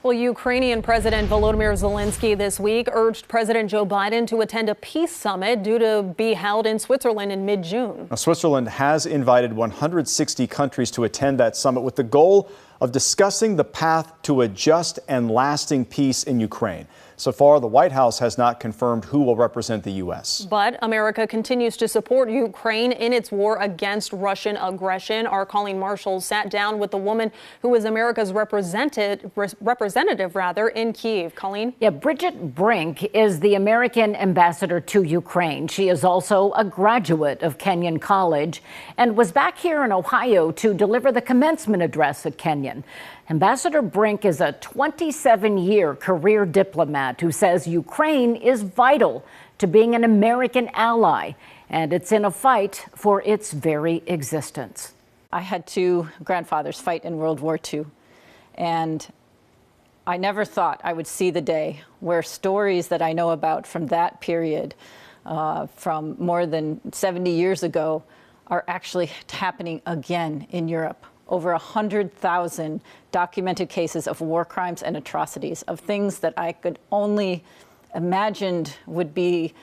Well, Ukrainian President Volodymyr Zelensky this week urged President Joe Biden to attend a peace summit due to be held in Switzerland in mid-June. Now, Switzerland has invited 160 countries to attend that summit with the goal of discussing the path to a just and lasting peace in Ukraine. So far, the White House has not confirmed who will represent the U.S. But America continues to support Ukraine in its war against Russian aggression. Our Colleen Marshall sat down with the woman who is America's representative in Kyiv. Colleen? Yeah, Bridget Brink is the American ambassador to Ukraine. She is also a graduate of Kenyon College and was back here in Ohio to deliver the commencement address at Kenyon. Ambassador Brink is a 27-year career diplomat who says Ukraine is vital to being an American ally, and it's in a fight for its very existence. I had two grandfathers fight in World War II, and I never thought I would see the day where stories that I know about from that period, from more than 70 years ago, are actually happening again in Europe. Over 100,000 documented cases of war crimes and atrocities, of things that I could only imagined would be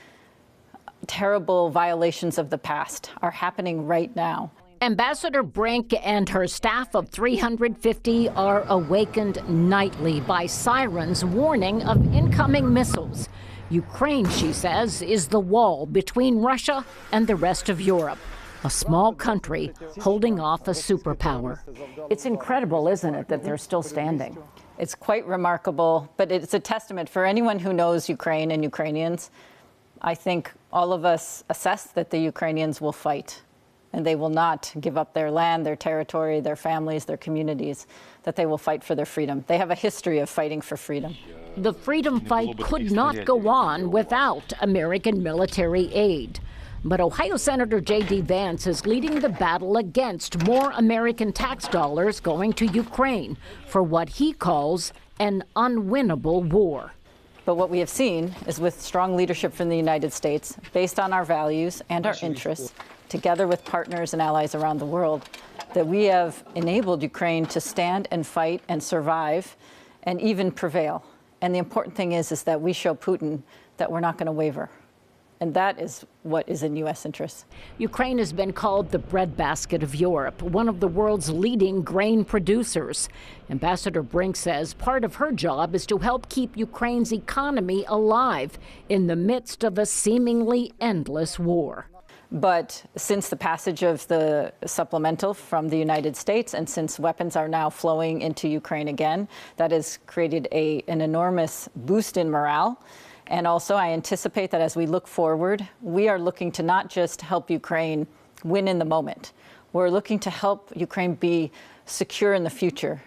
terrible violations of the past, are happening right now. Ambassador Brink and her staff of 350 are awakened nightly by sirens warning of incoming missiles. Ukraine, she says, is the wall between Russia and the rest of Europe. A small country holding off a superpower. It's incredible, isn't it, that they're still standing? It's quite remarkable, but it's a testament for anyone who knows Ukraine and Ukrainians. I think all of us assess that the Ukrainians will fight, and they will not give up their land, their territory, their families, their communities, that they will fight for their freedom. They have a history of fighting for freedom. The freedom fight could not go on without American military aid. But Ohio Senator J.D. Vance is leading the battle against more American tax dollars going to Ukraine for what he calls an unwinnable war. But what we have seen is, with strong leadership from the United States, based on our values and our interests, together with partners and allies around the world, that we have enabled Ukraine to stand and fight and survive and even prevail. And the important thing is that we show Putin that we're not going to waver. And that is what is in U.S. interests. Ukraine has been called the breadbasket of Europe, one of the world's leading grain producers. Ambassador Brink says part of her job is to help keep Ukraine's economy alive in the midst of a seemingly endless war. But since the passage of the supplemental from the United States, and since weapons are now flowing into Ukraine again, that has created an enormous boost in morale. And also, I anticipate that as we look forward, we are looking to not just help Ukraine win in the moment. We're looking to help Ukraine be secure in the future.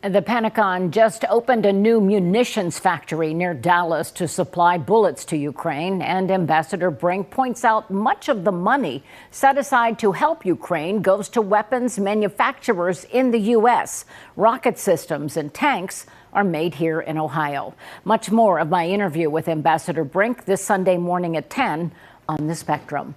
The Pentagon just opened a new munitions factory near Dallas to supply bullets to Ukraine. And Ambassador Brink points out much of the money set aside to help Ukraine goes to weapons manufacturers in the U.S. Rocket systems and tanks are made here in Ohio. Much more of my interview with Ambassador Brink this Sunday morning at 10 on The Spectrum.